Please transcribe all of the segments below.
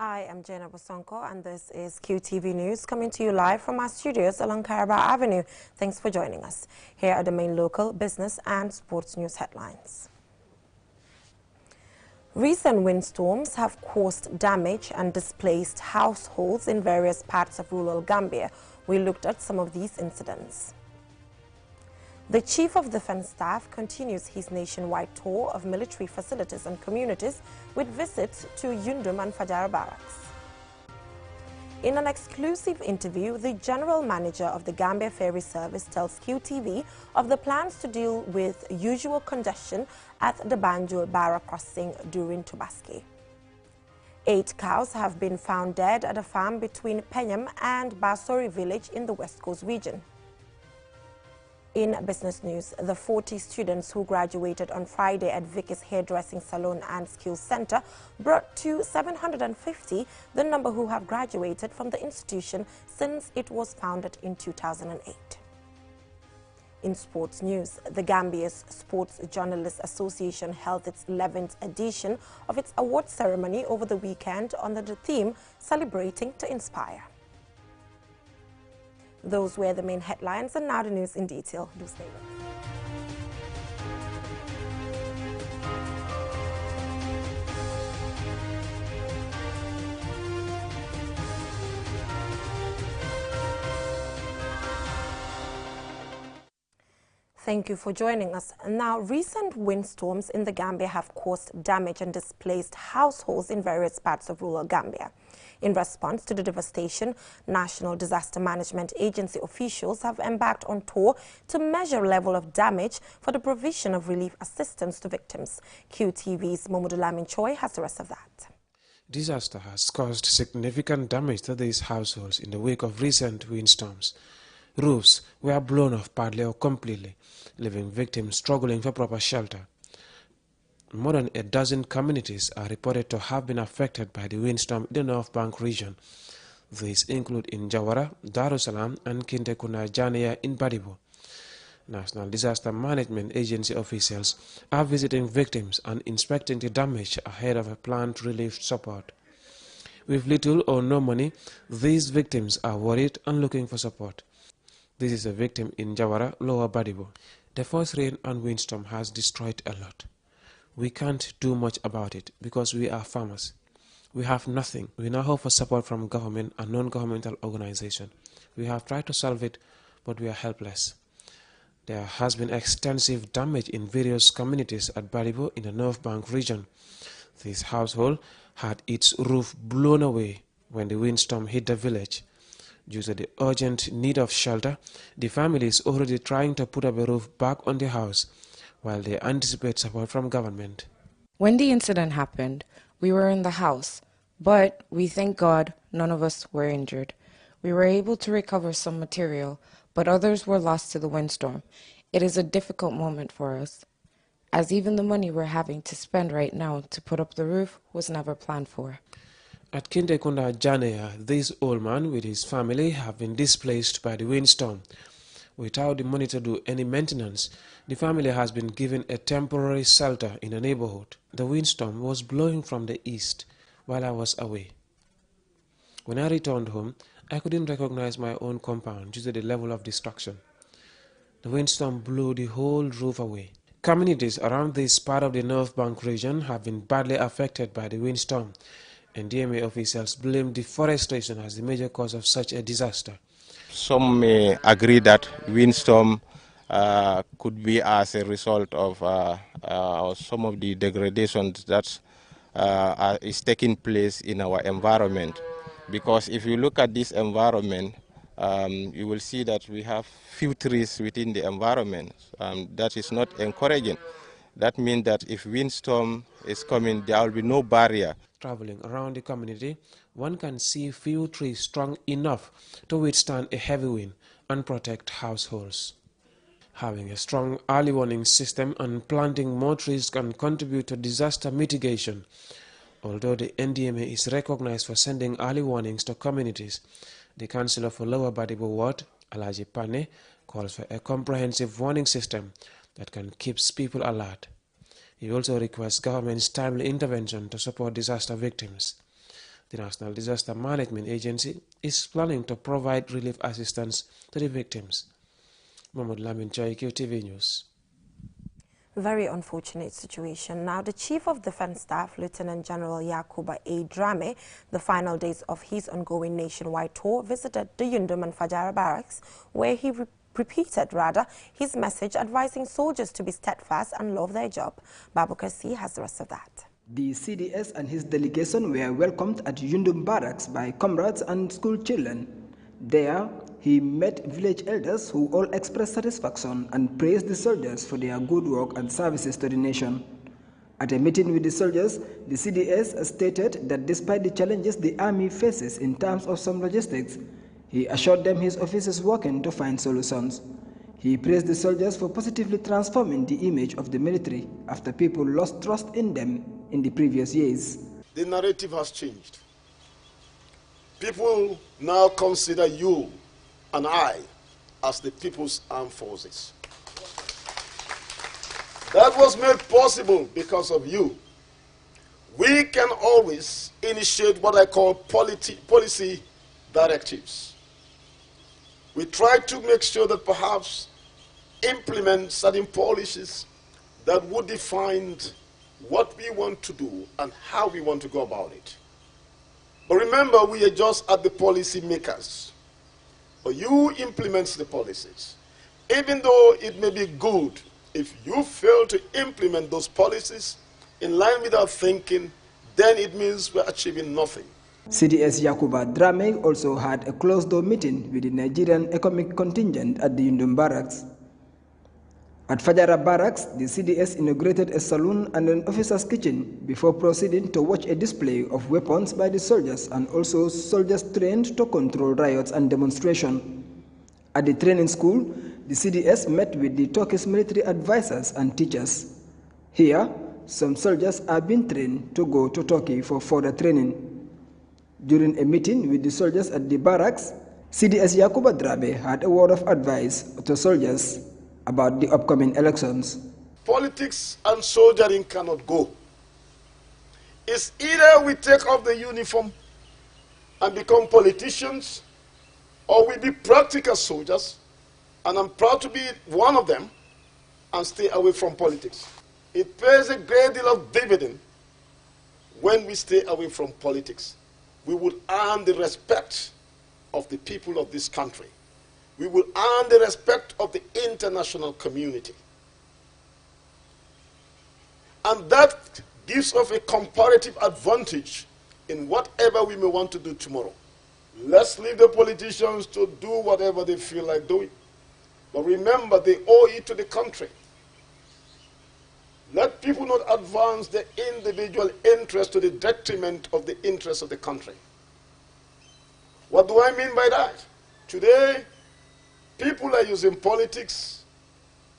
I am Jenna Bosonko, and this is QTV News, coming to you live from our studios along Caraba Avenue. Thanks for joining us. Here are the main local, business and sports news headlines. Recent windstorms have caused damage and displaced households in various parts of rural Gambia. We looked at some of these incidents. The Chief of Defense Staff continues his nationwide tour of military facilities and communities with visits to Yundum and Fajara Barracks. In an exclusive interview, the General Manager of the Gambia Ferry Service tells QTV of the plans to deal with usual congestion at the Banjul Barra crossing during Tubaski. 8 cows have been found dead at a farm between Penyam and Basori village in the West Coast region. In business news, the 40 students who graduated on Friday at Vicky's Hairdressing Salon and Skills Center brought to 750 the number who have graduated from the institution since it was founded in 2008. In sports news, the Gambia's Sports Journalists Association held its 11th edition of its award ceremony over the weekend under the theme Celebrating to Inspire. Those were the main headlines, and now the news in detail. Do stay with us. Thank you for joining us. Now, recent windstorms in the Gambia have caused damage and displaced households in various parts of rural Gambia. In response to the devastation, National Disaster Management Agency officials have embarked on tour to measure level of damage for the provision of relief assistance to victims. QTV's Momodu Lamin Choi has the rest of that. Disaster has caused significant damage to these households in the wake of recent windstorms. Roofs were blown off partly or completely, leaving victims struggling for proper shelter. More than a dozen communities are reported to have been affected by the windstorm in the North Bank region. These include in Jawara, Darussalam and Kintekuna Jania in Badibo. National Disaster Management Agency officials are visiting victims and inspecting the damage ahead of a planned relief support. With little or no money, these victims are worried and looking for support. This is a victim in Jawara, Lower Badibo. The first rain and windstorm has destroyed a lot. We can't do much about it because we are farmers. We have nothing. We now hope for support from government and non-governmental organizations. We have tried to solve it, but we are helpless. There has been extensive damage in various communities at Badibo in the North Bank region. This household had its roof blown away when the windstorm hit the village. Due to the urgent need of shelter, the family is already trying to put up a roof back on the house, while they anticipate support from government. When the incident happened, we were in the house, but we thank God none of us were injured. We were able to recover some material, but others were lost to the windstorm. It is a difficult moment for us, as even the money we're having to spend right now to put up the roof was never planned for. At Kintekunda Janea, this old man with his family have been displaced by the windstorm. Without the money to do any maintenance, the family has been given a temporary shelter in the neighborhood. The windstorm was blowing from the east while I was away. When I returned home, I couldn't recognize my own compound due to the level of destruction. The windstorm blew the whole roof away. Communities around this part of the North Bank region have been badly affected by the windstorm, and DMA officials blame deforestation as the major cause of such a disaster. Some may agree that windstorm could be as a result of some of the degradations that is taking place in our environment. Because if you look at this environment, you will see that we have few trees within the environment. That is not encouraging. That means that if windstorm is coming, there will be no barrier. Traveling around the community, one can see few trees strong enough to withstand a heavy wind and protect households. Having a strong early warning system and planting more trees can contribute to disaster mitigation. Although the NDMA is recognized for sending early warnings to communities, the Councillor for Lower Badibo Ward, Alaji Pane, calls for a comprehensive warning system that can keep people alert. He also requests government's timely intervention to support disaster victims. The National Disaster Management Agency is planning to provide relief assistance to the victims. Mohamed Lamin Chai, QTV News. Very unfortunate situation. Now, the Chief of Defense Staff, Lieutenant General Yakuba A. Drame, the final days of his ongoing nationwide tour, visited the Yundum and Fajara barracks, where he repeated his message advising soldiers to be steadfast and love their job. Babu Kasi has the rest of that. The CDS and his delegation were welcomed at Yundum Barracks by comrades and school children. There, he met village elders who all expressed satisfaction and praised the soldiers for their good work and services to the nation. At a meeting with the soldiers, the CDS stated that despite the challenges the Army faces in terms of some logistics, he assured them his office is working to find solutions. He praised the soldiers for positively transforming the image of the military after people lost trust in them in the previous years. The narrative has changed. People now consider you and I as the People's Armed Forces. That was made possible because of you. We can always initiate what I call policy directives. We try to make sure that perhaps implement certain policies that would define what we want to do and how we want to go about it. But remember, we are just at the policy makers. But you implement the policies. Even though it may be good, if you fail to implement those policies in line with our thinking, then it means we're achieving nothing. CDS Yakuba Drame also had a closed-door meeting with the Nigerian economic contingent at the Yundum Barracks. At Fajara Barracks, the CDS inaugurated a saloon and an officer's kitchen before proceeding to watch a display of weapons by the soldiers and also soldiers trained to control riots and demonstration. At the training school, the CDS met with the Turkish military advisors and teachers. Here, some soldiers are being trained to go to Turkey for further training. During a meeting with the soldiers at the barracks, CDS Yakuba Drame had a word of advice to soldiers about the upcoming elections. Politics and soldiering cannot go. It's either we take off the uniform and become politicians, or we be practical soldiers, and I'm proud to be one of them, and stay away from politics. It pays a great deal of dividend when we stay away from politics. We will earn the respect of the people of this country. We will earn the respect of the international community. And that gives us a comparative advantage in whatever we may want to do tomorrow. Let's leave the politicians to do whatever they feel like doing. But remember, they owe it to the country. Let people not advance their individual interest to the detriment of the interests of the country. What do I mean by that? Today, people are using politics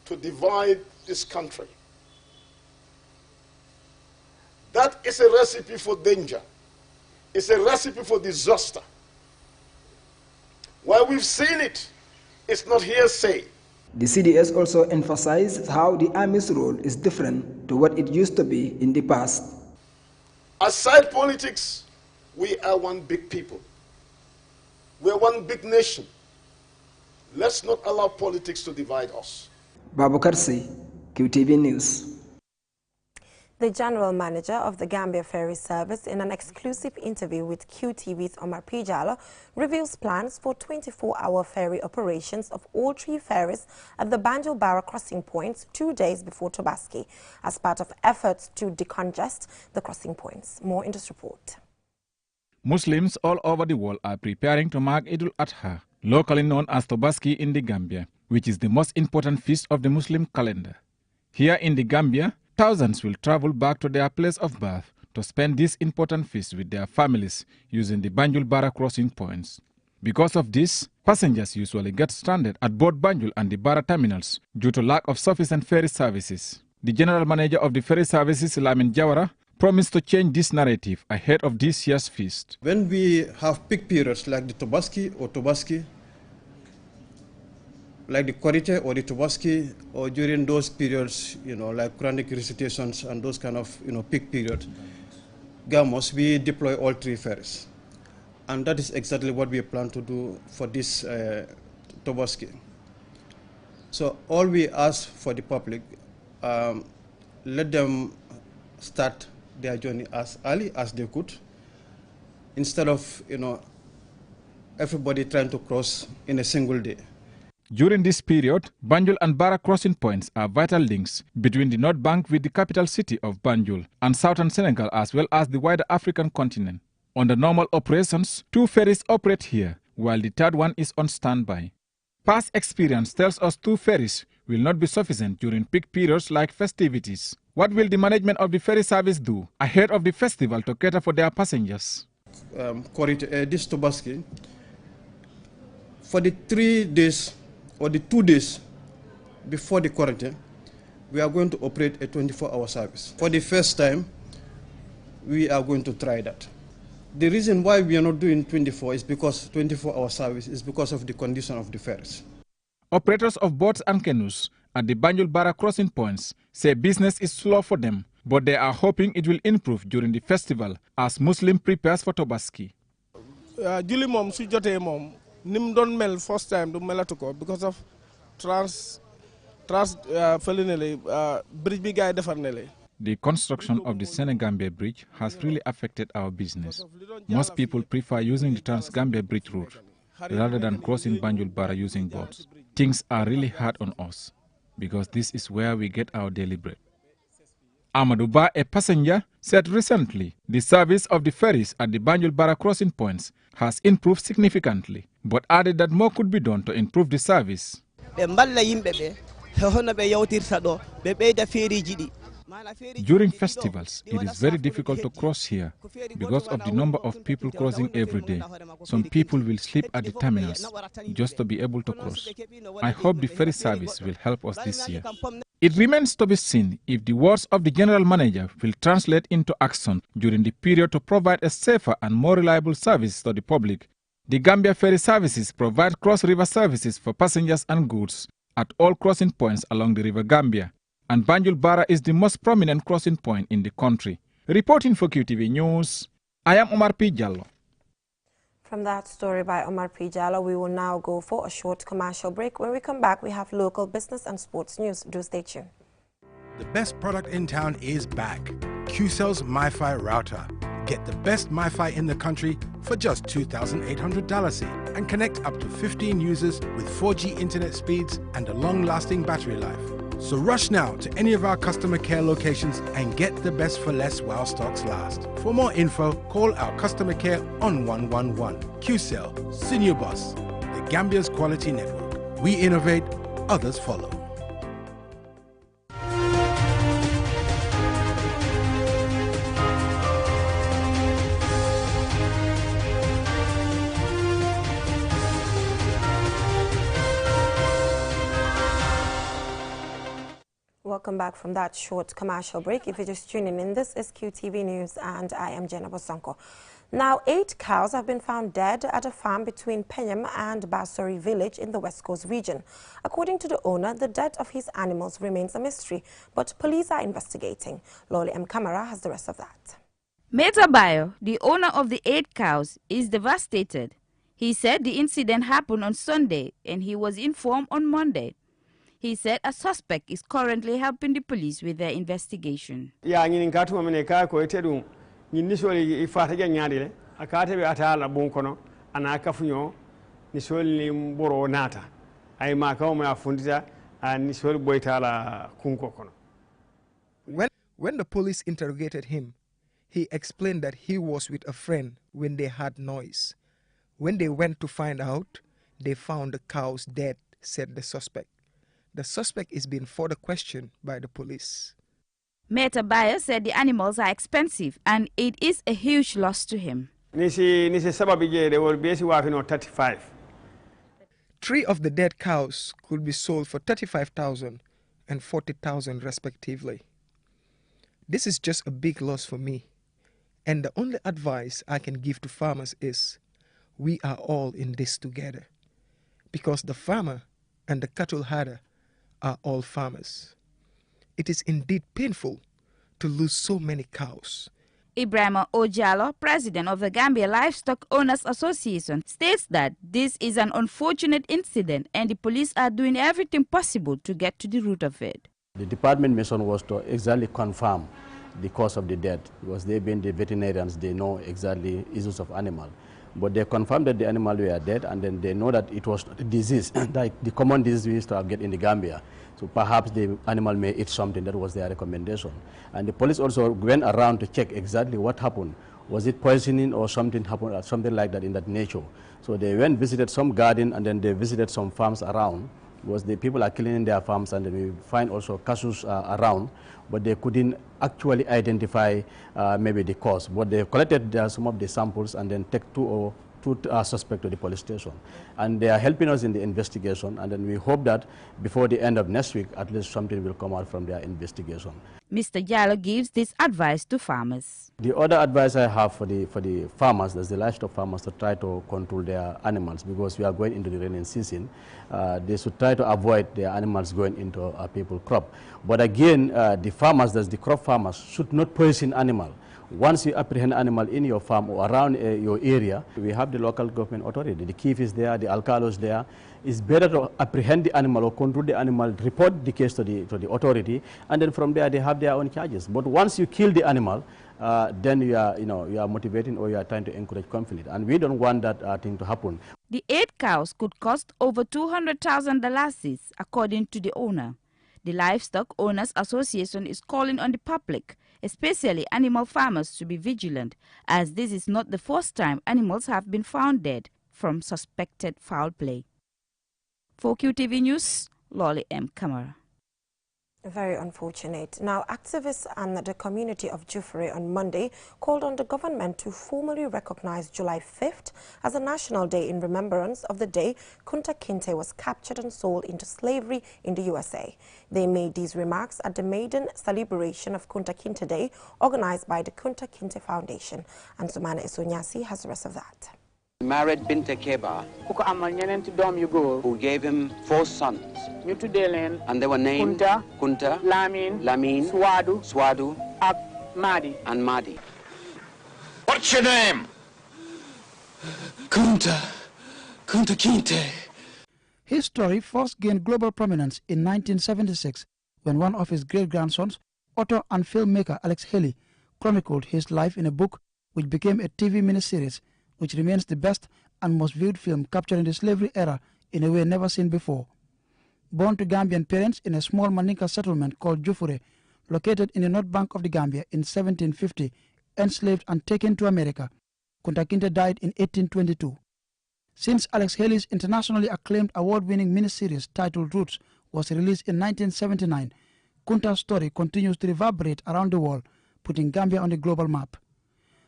to divide this country. That is a recipe for danger. It's a recipe for disaster. While we've seen it, it's not hearsay. The CDS also emphasized how the Army's role is different to what it used to be in the past. Aside politics, we are one big people. We're one big nation. Let's not allow politics to divide us. Babu Karsi, QTV News. The General Manager of the Gambia Ferry Service, in an exclusive interview with QTV's Omar Pijalo, reveals plans for 24-hour ferry operations of all 3 ferries at the Banjul Barra crossing points 2 days before Tobaski, as part of efforts to decongest the crossing points. More in this report. Muslims all over the world are preparing to mark Eid al-Adha, locally known as Tobaski in the Gambia, which is the most important feast of the Muslim calendar. Here in the Gambia, thousands will travel back to their place of birth to spend this important feast with their families using the Banjul Barra crossing points. Because of this, passengers usually get stranded at both Banjul and the Barra terminals due to lack of sufficient ferry services. The General Manager of the Ferry Services, Lamin Jawara, promised to change this narrative ahead of this year's feast. When we have peak periods like the Tobaski or Tobaski, like the Korite or the Tobaski, or during those periods, like Quranic recitations and those kind of, peak periods, Gamos, we deploy all 3 ferries. And that is exactly what we plan to do for this Tobaski. So all we ask for the public, let them start their journey as early as they could, instead of everybody trying to cross in a single day. During this period, Banjul and Barra crossing points are vital links between the North Bank with the capital city of Banjul and southern Senegal, as well as the wider African continent. Under normal operations, 2 ferries operate here, while the third one is on standby. Past experience tells us 2 ferries will not be sufficient during peak periods like festivities. What will the management of the ferry service do ahead of the festival to cater for their passengers? This Tobaski, for the 3 days or the 2 days before the quarantine, we are going to operate a 24-hour service. For the first time, we are going to try that. The reason why we are not doing 24 is because 24-hour service is because of the condition of the ferries. Operators of boats and canoes at the Banjul-Barra crossing points say business is slow for them, but they are hoping it will improve during the festival as Muslim prepares for Tobaski. Juli mom su jote mom nim don mel first time do melatu ko because of trans felinele bridge bi gaay defar nele. The construction of the Senegambia Bridge has really affected our business. Most people prefer using the Trans-Gambia Bridge route rather than crossing Banjul-Barra using boats. Things are really hard on us because this is where we get our daily bread. Amadou Ba, a passenger, said recently the service of the ferries at the Banjul-Barra crossing points has improved significantly, but added that more could be done to improve the service. During festivals, it is very difficult to cross here because of the number of people crossing every day. Some people will sleep at the terminals just to be able to cross. I hope the ferry service will help us this year. It remains to be seen if the words of the general manager will translate into action during the period to provide a safer and more reliable service to the public. The Gambia Ferry Services provide cross-river services for passengers and goods at all crossing points along the River Gambia, and Banjul-Barra is the most prominent crossing point in the country. Reporting for QTV News, I am Omar P. Jallo. From that story by Omar P. Jallo, we will now go for a short commercial break. When we come back, we have local business and sports news. Do stay tuned. The best product in town is back. QCell's MiFi router. Get the best MiFi in the country for just $2,800 and connect up to 15 users with 4G internet speeds and a long-lasting battery life. So rush now to any of our customer care locations and get the best for less while stocks last. For more info, call our customer care on 111. QCell, Senior Boss, the Gambia's quality network. We innovate, others follow. Welcome back from that short commercial break. If you're just tuning in, this is QTV News and I am Jenna Bosonko. Now, 8 cows have been found dead at a farm between Penyam and Basori village in the West Coast region. According to the owner, the death of his animals remains a mystery, but police are investigating. Loli M. Kamara has the rest of that. Meta Bayo, the owner of the 8 cows, is devastated. He said the incident happened on Sunday and he was informed on Monday. He said a suspect is currently helping the police with their investigation. When the police interrogated him, he explained that he was with a friend when they heard noise. When they went to find out, they found the cows dead, said the suspect. The suspect is being further questioned by the police. Meta Bayo said the animals are expensive and it is a huge loss to him. 3 of the dead cows could be sold for $35,000 and $40,000 respectively. This is just a big loss for me, and the only advice I can give to farmers is we are all in this together, because the farmer and the cattle herder are all farmers. It is indeed painful to lose so many cows, Ibrahima Ojalo, president of the Gambia Livestock Owners Association, states that this is an unfortunate incident and the police are doing everything possible to get to the root of it. The department mission was to exactly confirm the cause of the death, because they being the veterinarians, they know exactly issues of animal. But they confirmed that the animal were dead, and then they know that it was a disease, like the common disease we used to get in the Gambia. So perhaps the animal may eat something. That was their recommendation. And the police also went around to check exactly what happened. Was it poisoning or something happened, or something like that in that nature? So they went, visited some garden, and then they visited some farms around. Was the people are killing in their farms, and then we find also casus around, but they couldn't actually identify maybe the cause. But they collected some of the samples and then take two suspects to the police station. And they are helping us in the investigation, and then we hope that before the end of next week, at least something will come out from their investigation. Mr. Jallo gives this advice to farmers. The other advice I have for the farmers, that's the livestock farmers, to try to control their animals, because we are going into the rainy season. They should try to avoid their animals going into a people's crop. But again, the farmers, that's the crop farmers, should not poison animal. Once you apprehend animal in your farm or around your area, we have the local government authority. The chief is there, the alcalos there. It's better to apprehend the animal or control the animal, report the case to the authority, and then from there they have their own charges. But once you kill the animal, then you are motivating, or you are trying to encourage conflict, and we don't want that thing to happen. The 8 cows could cost over $200,000, according to the owner. The Livestock Owners Association is calling on the public, especially animal farmers, to be vigilant, as this is not the first time animals have been found dead from suspected foul play. For QTV News, Lolly M. Kamara. Very unfortunate. Now, activists and the community of Jufure on Monday called on the government to formally recognize July 5th as a national day in remembrance of the day Kunta Kinte was captured and sold into slavery in the USA. They made these remarks at the maiden celebration of Kunta Kinte Day organized by the Kunta Kinte Foundation. And Sumana Isonyasi has the rest of that. Married Binte Keba, who gave him 4 sons, and they were named Kunta, Lamin, Swadu, and Madi. What's your name? Kunta Kinte. His story first gained global prominence in 1976 when one of his great-grandsons, author and filmmaker Alex Haley, chronicled his life in a book which became a TV miniseries, which remains the best and most viewed film capturing the slavery era in a way never seen before. Born to Gambian parents in a small Maninka settlement called Jufure, located in the North Bank of the Gambia in 1750, enslaved and taken to America, Kunta Kinte died in 1822. Since Alex Haley's internationally acclaimed award-winning miniseries titled Roots was released in 1979, Kunta's story continues to reverberate around the world, putting Gambia on the global map.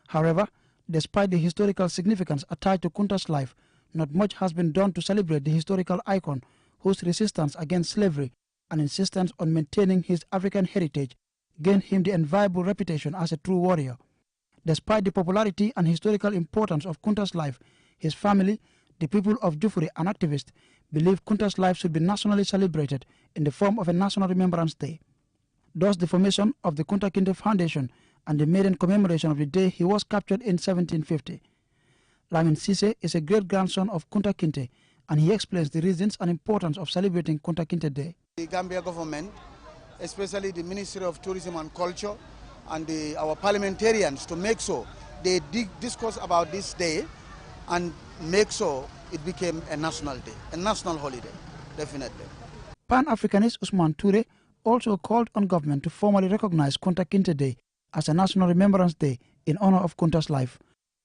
However, despite the historical significance attached to Kunta's life, not much has been done to celebrate the historical icon whose resistance against slavery and insistence on maintaining his African heritage gained him the enviable reputation as a true warrior. Despite the popularity and historical importance of Kunta's life, his family, the people of Jufure and activists, believe Kunta's life should be nationally celebrated in the form of a National Remembrance Day. Thus, the formation of the Kunta Kinte Foundation and the maiden commemoration of the day he was captured in 1750. Lamin Sise is a great-grandson of Kunta Kinte, and he explains the reasons and importance of celebrating Kunta Kinte Day. The Gambia government, especially the Ministry of Tourism and Culture and our parliamentarians, to make sure they discuss about this day and make sure it became a national day, a national holiday, definitely. Pan-Africanist Usman Toure also called on government to formally recognize Kunta Kinte Day as a National Remembrance Day in honor of Kunta's life,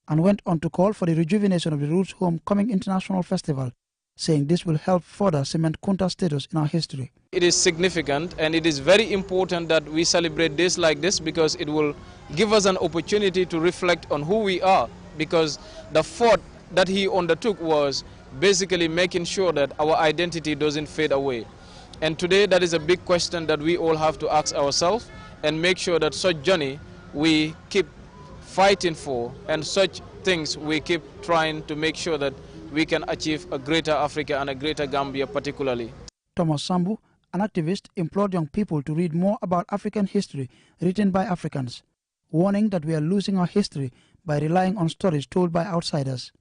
and went on to call for the rejuvenation of the Roots Homecoming International Festival, saying this will help further cement Kunta's status in our history. It is significant, and it is very important that we celebrate days like this, because it will give us an opportunity to reflect on who we are, because the fought that he undertook was basically making sure that our identity doesn't fade away. And today that is a big question that we all have to ask ourselves, and make sure that such journey we keep fighting for, and such things we keep trying to make sure that we can achieve a greater Africa and a greater Gambia particularly. Thomas Sambu, an activist, implored young people to read more about African history written by Africans. warning that we are losing our history by relying on stories told by outsiders.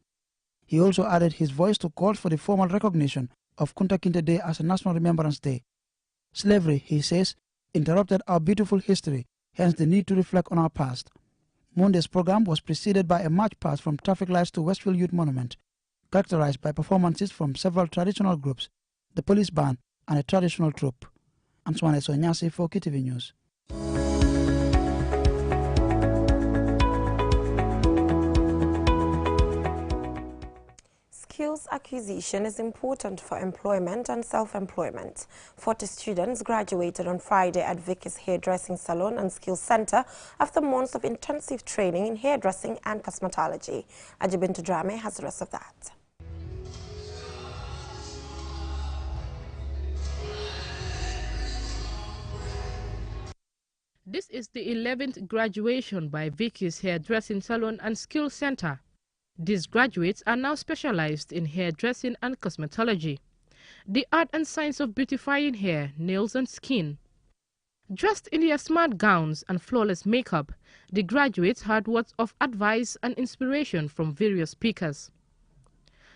He also added his voice to calls for the formal recognition of Kunta Kinte Day as a National Remembrance Day. Slavery, he says, interrupted our beautiful history, hence the need to reflect on our past. Monday's program was preceded by a march past from traffic lights to Westfield Youth Monument, characterized by performances from several traditional groups, the police band, and a traditional troupe. Antoine Sonyasi for KTV News. Skills acquisition is important for employment and self-employment. 40 students graduated on Friday at Vicky's Hairdressing Salon and Skills Center after months of intensive training in hairdressing and cosmetology. Ajibintu Drame has the rest of that. This is the 11th graduation by Vicky's Hairdressing Salon and Skills Center. These graduates are now specialized in hairdressing and cosmetology, the art and science of beautifying hair, nails and skin. Dressed in their smart gowns and flawless makeup, the graduates had words of advice and inspiration from various speakers.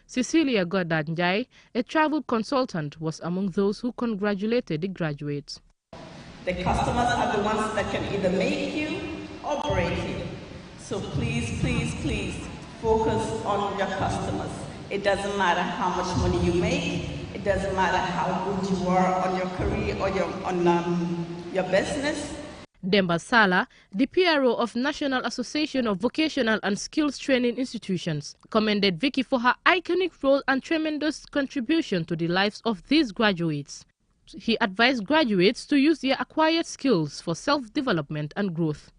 Cecilia Goddard-Njai, a travel consultant, was among those who congratulated the graduates. The customers are the ones that can either make you or break you. So please, please, please focus on your customers. It doesn't matter how much money you make. It doesn't matter how good you are on your career or your business. Demba Sala, the PRO of National Association of Vocational and Skills Training Institutions, commended Vicky for her iconic role and tremendous contribution to the lives of these graduates. He advised graduates to use their acquired skills for self-development and growth.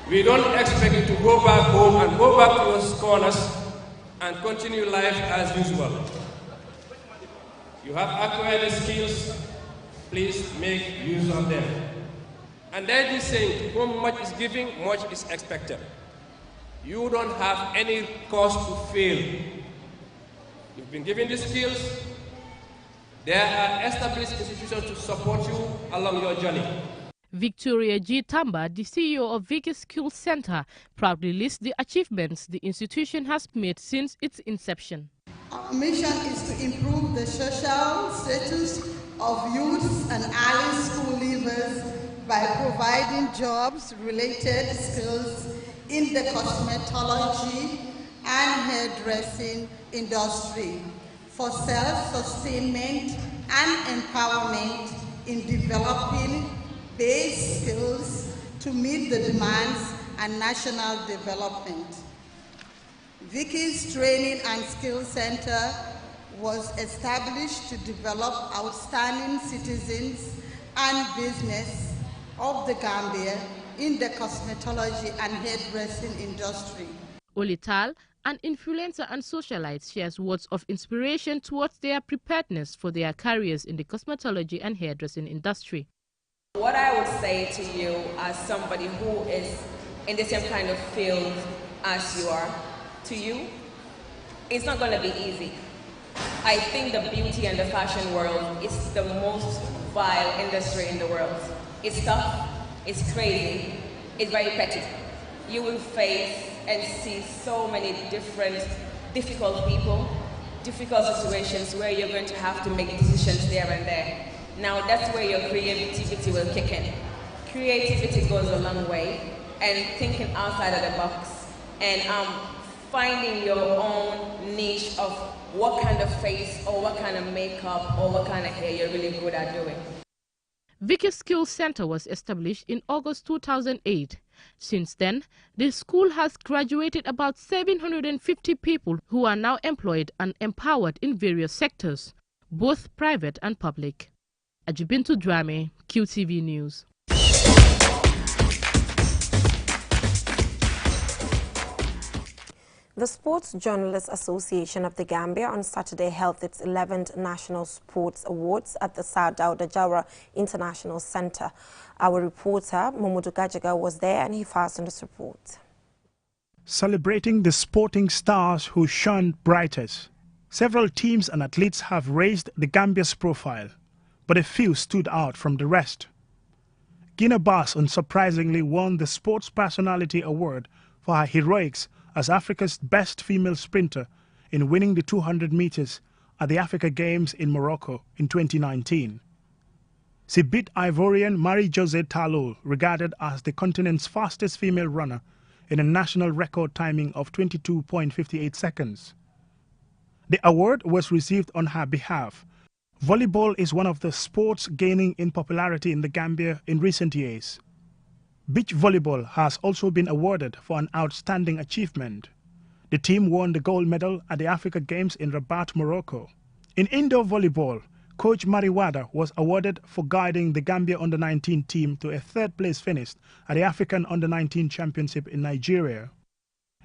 We don't expect you to go back home and go back to your corners and continue life as usual. You have acquired the skills, please make use of them. And there's this saying, whom much is given, much is expected. You don't have any cause to fail. You've been given the skills. There are established institutions to support you along your journey. Victoria G. Tamba, the CEO of Vicky's Skills Center, proudly lists the achievements the institution has made since its inception. Our mission is to improve the social status of youths and early school leavers by providing jobs-related skills in the cosmetology and hairdressing industry for self-sustainment and empowerment in developing base skills to meet the demands and national development. Vicky's Training and Skills Center was established to develop outstanding citizens and business of the Gambia in the cosmetology and hairdressing industry. Olital, an influencer and socialite, shares words of inspiration towards their preparedness for their careers in the cosmetology and hairdressing industry. What I would say to you as somebody who is in the same kind of field as you are, to you, it's not going to be easy. I think the beauty and the fashion world is the most vile industry in the world. It's tough, it's crazy, it's very petty. You will face and see so many different, difficult people, difficult situations where you're going to have to make decisions there and there. Now that's where your creativity will kick in. Creativity goes a long way, and thinking outside of the box, and finding your own niche of what kind of face or what kind of makeup or what kind of hair you're really good at doing. Vicky's Skills Center was established in August 2008. Since then, the school has graduated about 750 people who are now employed and empowered in various sectors, both private and public. Ajibintu Drame, QTV News. The Sports Journalists Association of the Gambia on Saturday held its 11th National Sports Awards at the South Dawda Jawara International Center. Our reporter, Momodu Gajaga, was there and he fastened this report. Celebrating the sporting stars who shone brightest, several teams and athletes have raised the Gambia's profile, but a few stood out from the rest. Gina Bass unsurprisingly won the Sports Personality Award for her heroics as Africa's best female sprinter in winning the 200 meters at the Africa Games in Morocco in 2019. She beat Ivorian Marie-Josée Talot, regarded as the continent's fastest female runner, in a national record timing of 22.58 seconds. The award was received on her behalf. Volleyball is one of the sports gaining in popularity in the Gambia in recent years. Beach volleyball has also been awarded for an outstanding achievement. The team won the gold medal at the Africa Games in Rabat, Morocco. In indoor volleyball, Coach Mariwada was awarded for guiding the Gambia Under-19 team to a third-place finish at the African Under-19 Championship in Nigeria.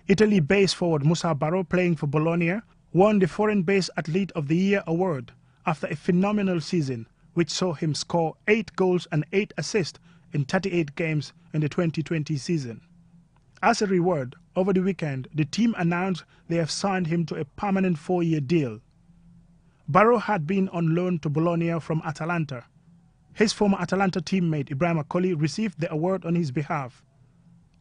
Italy-based forward Musa Barrow, playing for Bologna, won the Foreign-Based Athlete of the Year award after a phenomenal season, which saw him score 8 goals and 8 assists in 38 games in the 2020 season. As a reward, over the weekend, the team announced they have signed him to a permanent 4-year deal. Barrow had been on loan to Bologna from Atalanta. His former Atalanta teammate Ibrahim Akoli received the award on his behalf.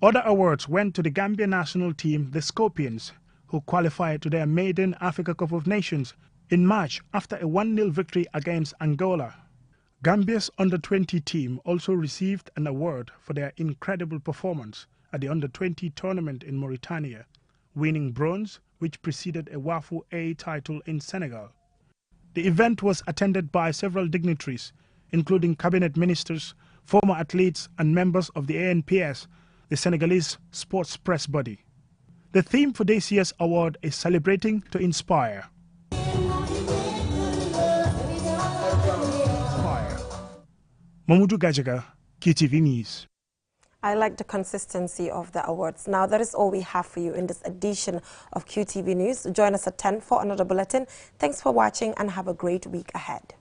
Other awards went to the Gambia national team, the Scorpions, who qualified to their maiden Africa Cup of Nations in March after a 1-0 victory against Angola. Gambia's Under-20 team also received an award for their incredible performance at the Under-20 tournament in Mauritania, winning bronze, which preceded a WAFU A title in Senegal. The event was attended by several dignitaries, including cabinet ministers, former athletes, and members of the ANPS, the Senegalese sports press body. The theme for this year's award is Celebrating to Inspire. Mamudu Gajaga, QTV News. I like the consistency of the awards. Now, that is all we have for you in this edition of QTV News. Join us at 10 for another bulletin. Thanks for watching and have a great week ahead.